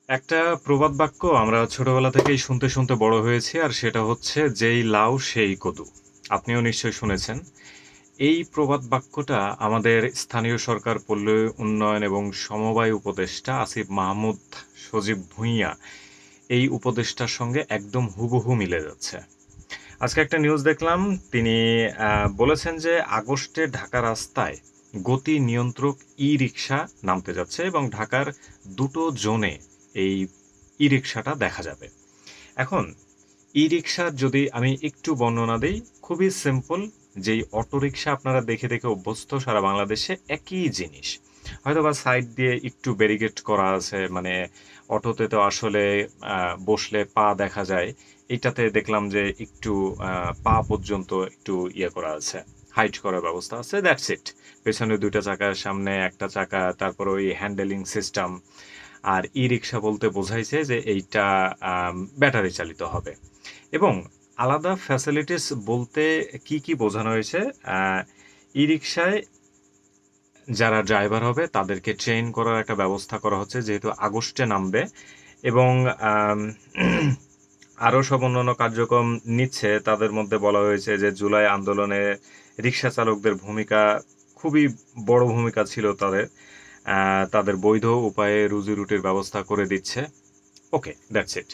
একটা প্রবাদ বাক্য আমরা ছোটবেলা থেকেই শুনতে শুনতে বড় হয়েছি, আর সেটা হচ্ছে যেই লাউ সেই কদু। আপনিও নিশ্চয়ই শুনেছেন। এই প্রবাদ বাক্যটা আমাদের স্থানীয় সরকার পল্লী উন্নয়ন এবং সমবায় উপদেষ্টা আসিফ মাহমুদ সজীব ভুঁইয়া এই উপদেষ্টার সঙ্গে একদম হুবহু মিলে যাচ্ছে। আজকে একটা নিউজ দেখলাম, তিনি বলেছেন যে আগস্টে ঢাকা রাস্তায় গতি নিয়ন্ত্রক ই রিক্সা নামতে যাচ্ছে এবং ঢাকার দুটো জোনে এই ই রিক্সাটা দেখা যাবে। এখন ই রিক্সার যদি আমি একটু বর্ণনা দিই, খুবই সিম্পল। যেই অটো রিক্সা আপনারা দেখে দেখে অভ্যস্ত সারা বাংলাদেশে, একই জিনিস। হয়তো বা সাইড দিয়ে একটু ব্যারিকেড করা আছে, মানে অটোতে তো আসলে বসলে পা দেখা যায়। এইটাতে দেখলাম যে একটু পা পর্যন্ত একটু ইয়ে করা আছে, হাইট করার ব্যবস্থা আছে, দ্যাটস ইট। পেছনে দুইটা চাকা, সামনে একটা চাকা, তারপর ওই হ্যান্ডেলিং সিস্টেম। আর ই রিক্সা বলতে বোঝাইছে যে এইটা ব্যাটারি চালিত হবে। এবং আলাদা ফ্যাসিলিটিস বলতে কি কি বোঝানো হয়েছে, ই রিক্সায় যারা ড্রাইভার হবে তাদেরকে ট্রেন করার একটা ব্যবস্থা করা হচ্ছে, যেহেতু আগস্টে নামবে। এবং আম, আরও সব অন্যান্য কার্যক্রম নিচ্ছে। তাদের মধ্যে বলা হয়েছে যে জুলাই আন্দোলনে রিক্সা চালকদের ভূমিকা, খুবই বড় ভূমিকা ছিল তাদের। তাদের বৈধ উপায়ে রুজি রুটির ব্যবস্থা করে দিচ্ছে। ওকে, দ্যাটস ইট।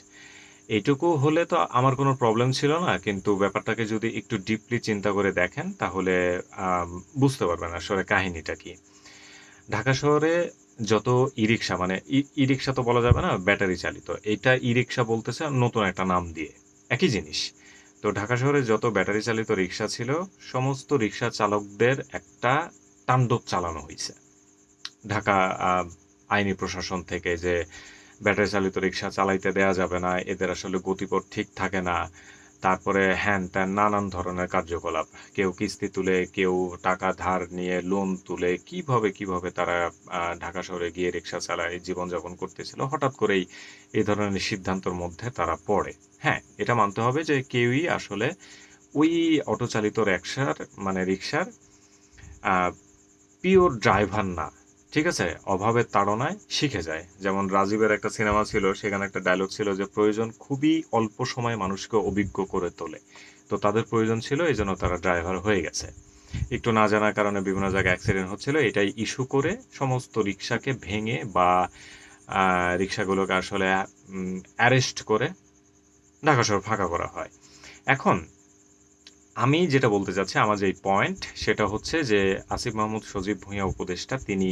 এইটুকু হলে তো আমার কোনো প্রবলেম ছিল না, কিন্তু ব্যাপারটাকে যদি একটু ডিপলি চিন্তা করে দেখেন তাহলে আম, বুঝতে পারবেন আসলে কাহিনীটা কি। ঢাকা শহরে যত ই রিক্সা, মানে ই রিক্সা তো বলা যাবে না, ব্যাটারি চালিত, এটা ই রিক্সা বলতেছে নতুন একটা নাম দিয়ে, একই জিনিস। তো ঢাকা শহরে যত ব্যাটারি চালিত রিক্সা ছিল, সমস্ত রিক্সা চালকদের একটা তাণ্ডব চালানো হয়েছে ঢাকা আইনি প্রশাসন থেকে, যে ব্যাটারি চালিত রিক্সা চালাইতে দেয়া যাবে না, এদের আসলে গতিপথ ঠিক থাকে না। তারপরে হ্যান ত্যান নানান ধরনের কার্যকলাপ, কেউ কিস্তি তুলে, কেউ টাকা ধার নিয়ে, লোন তুলে, কিভাবে কিভাবে তারা ঢাকা শহরে গিয়ে রিক্সা চালায় জীবনযাপন করতেছিল। হঠাৎ করেই এই ধরনের সিদ্ধান্তের মধ্যে তারা পড়ে। হ্যাঁ, এটা মানতে হবে যে কেউই আসলে ওই অটো চালিত রিক্সার, মানে রিক্সার পিওর ড্রাইভার না। ঠিক আছে? অভাবের তাড়নায় শিখে যায়। যেমন রাজীবের একটা সিনেমা ছিল, সেখানে একটা ডায়লগ ছিল যে প্রয়োজন খুবই অল্প সময়ে মানুষকে অভিজ্ঞ করে তোলে। তো তাদের প্রয়োজন ছিল, এজন্য তারা ড্রাইভার হয়ে গেছে। একটু না জানার কারণে বিভিন্ন জায়গায় অ্যাক্সিডেন্ট হচ্ছিল, এটাই ইস্যু করে সমস্ত রিক্সাকে ভেঙে বা রিক্সাগুলোকে আসলে অ্যারেস্ট করে ঢাকা শহর ফাঁকা করা হয়। এখন আমি যেটা বলতে চাচ্ছি, আমার যে পয়েন্ট সেটা হচ্ছে যে আসিফ মাহমুদ সজীব ভুঁইয়া উপদেষ্টা, তিনি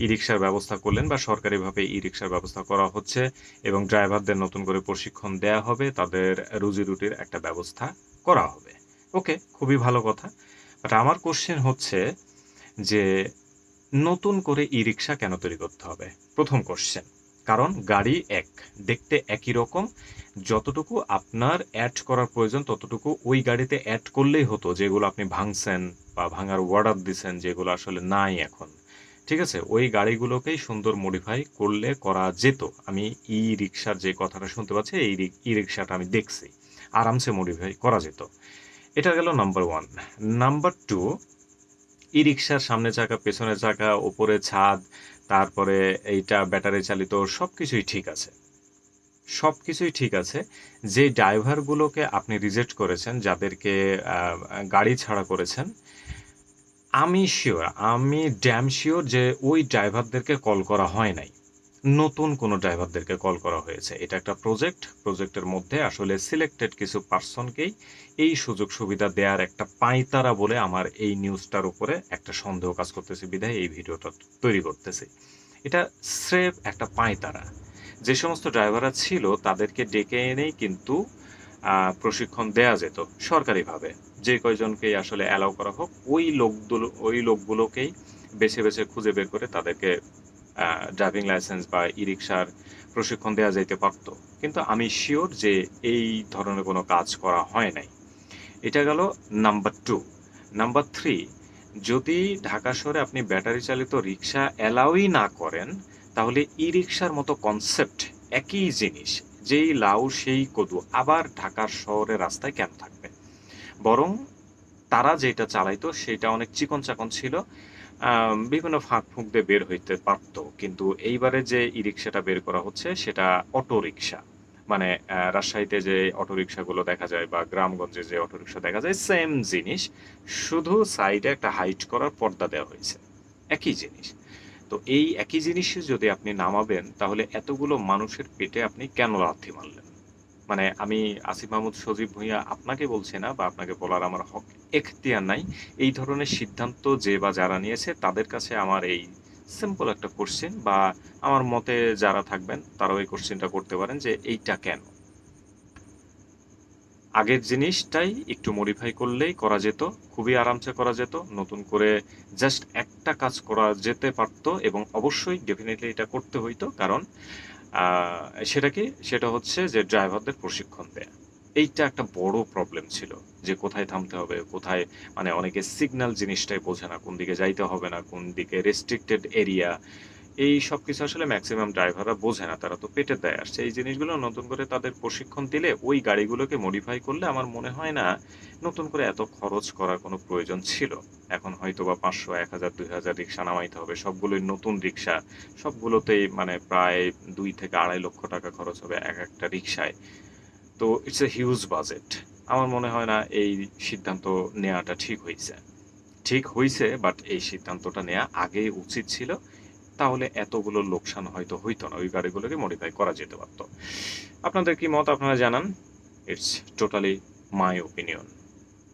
ই রিক্সার ব্যবস্থা করলেন বা সরকারিভাবে ই রিক্সার ব্যবস্থা করা হচ্ছে এবং ড্রাইভারদের নতুন করে প্রশিক্ষণ দেয়া হবে, তাদের রুজি রুটির একটা ব্যবস্থা করা হবে। ওকে, খুবই ভালো কথা। বাট আমার কোশ্চেন হচ্ছে যে নতুন করে ই রিক্সা কেন তৈরি করতে হবে? প্রথম কোশ্চেন। কারণ গাড়ি এক, দেখতে একই রকম। যতটুকু আপনার অ্যাড করার প্রয়োজন ততটুকু ওই গাড়িতে অ্যাড করলেই হতো, যেগুলো আপনি ভাঙছেন বা ভাঙার অর্ডার দিছেন, যেগুলো আসলে নাই এখন। ঠিক আছে? ওই গাড়িগুলোকেই সুন্দর মডিফাই করলে করা যেত। আমি ই রিক্সার যে কথাটা শুনতে পাচ্ছি, এই ই রিক্সাটা আমি দেখছি, আরামসে মডিফাই করা যেত। এটা গেল নাম্বার ওয়ান। নাম্বার টু, ই রিক্সার সামনে চাকা, পেছনের চাকা, ওপরে ছাদ, তারপরে এইটা ব্যাটারি চালিত, সবকিছুই ঠিক আছে। সবকিছুই ঠিক আছে। যে ড্রাইভারগুলোকে আপনি রিজেক্ট করেছেন, যাদেরকে গাড়ি ছাড়া করেছেন, আমি শিওর, আমি ড্যাম শিওর যে ওই ড্রাইভারদেরকে কল করা হয় নাই। নতুন কোনো ড্রাইভারদেরকে কল করা হয়েছে। এটা একটা প্রজেক্ট। প্রজেক্টের মধ্যে আসলে সিলেক্টেড কিছু পার্সনকেই এই সুযোগ সুবিধা দেওয়ার একটা পাঁয়তারা বলে আমার এই নিউজটার উপরে একটা সন্দেহ কাজ করতেছে, বিধায় এই ভিডিওটা তৈরি করতেছি। এটা স্রেফ একটা পাঁয়তারা। যে সমস্ত ড্রাইভাররা ছিল তাদেরকে ডেকে এনেই কিন্তু প্রশিক্ষণ দেয়া যেত সরকারিভাবে। যে কয়জনকেই আসলে অ্যালাউ করা হোক, ওই লোকগুলোকেই বেছে বেছে খুঁজে বের করে তাদেরকে ড্রাইভিং লাইসেন্স বা ই রিক্সার প্রশিক্ষণ দেওয়া যাইতে পারত। কিন্তু আমি শিওর যে এই ধরনের কোনো কাজ করা হয় নাই। এটা গেল নাম্বার টু। নাম্বার থ্রি, যদি ঢাকা শহরে আপনি ব্যাটারি চালিত রিক্সা অ্যালাউই না করেন, তাহলে ই রিক্সার মতো কনসেপ্ট, একই জিনিস, যেই লাউ সেই কদু, আবার ঢাকার শহরের রাস্তায় কেন থাকবে? বরং তারা যেটা চালাইতো সেটা অনেক চিকন চাকন ছিল, বিভিন্ন ফাঁক-ফোঁক দিয়ে বের হইতে পারত। কিন্তু এইবারে যে ই-রিক্সাটা বের করা হচ্ছে সেটা অটোরিকশা। মানে রাজশাহীতে যে অটোরিকশাগুলো দেখা যায় বা গ্রামগঞ্জে যে অটোরিকশা দেখা যায় সেম জিনিস। শুধু সাইডে একটা হাইট করার পর্দা দেওয়া হইছে। একই জিনিস। তো এই একই জিনিসই যদি আপনি নামাবেন তাহলে এতগুলো মানুষের পেটে আপনি কেন লাথি মারলেন? মানে আমি আসিফ মাহমুদ সজীব ভুঁইয়া আপনাকে বলছি না বা আপনাকে বলার আমার হক এখতিয়ার নাই। এই ধরনের সিদ্ধান্ত যে বা যারা নিয়েছে তাদের কাছে আমার এই সিম্পল একটা কোশ্চেন বা আমার মতে যারা থাকবেন তারাও এই কোশ্চেনটা করতে পারেন যে এইটা কেন? আগের জিনিসটাই একটু মডিফাই করলেই করা যেত। খুবই আরামসে করা যেত। নতুন করে জাস্ট একটা কাজ করা যেতে পারত এবং অবশ্যই ডেফিনিটলি এটা করতে হইতো। কারণ আ সেটা কি? সেটা হচ্ছে যে ড্রাইভারদের প্রশিক্ষণ দেয়া। এইটা একটা বড় প্রবলেম ছিল। যে কোথায় থামতে হবে, কোথায় মানে অনেকে সিগন্যাল জিনিসটাই বোঝে না। কোন দিকে যাইতে হবে না, কোন দিকে রেস্ট্রিক্টেড এরিয়া। এই সবকিছু আসলে মেক্সিমাম ড্রাইভাররা বোঝে না। তারা তো পেটের দায়ে আসছে। এই জিনিসগুলো নতুন করে তাদের প্রশিক্ষণ দিলে ওই গাড়িগুলোকে মডিফাই করলে আমার মনে হয় না নতুন করে এত খরচ করার কোনো প্রয়োজন ছিল। এখন হয়তোবা ৫০০, ১,০০০, ২,০০০ রিক্সা নামাইতে হবে। সবগুলোই নতুন রিক্সা। সবগুলোতেই মানে প্রায় ২ থেকে ২.৫ লক্ষ টাকা খরচ হবে একেকটা রিক্সায়। তো ইটস এ হিউজ বাজেট। আমার মনে হয় না এই সিদ্ধান্ত নেয়াটা ঠিক হইছে। ঠিক হইছে বাট এই সিদ্ধান্তটা নেয়া আগেই উচিত ছিল। তাহলে এতগুলো লোকসান হয়তো হইতো না। ওই গাড়িগুলোকে মডিফাই করা যেতে পারত। আপনাদের কি মত আপনারা জানান। It's totally my opinion.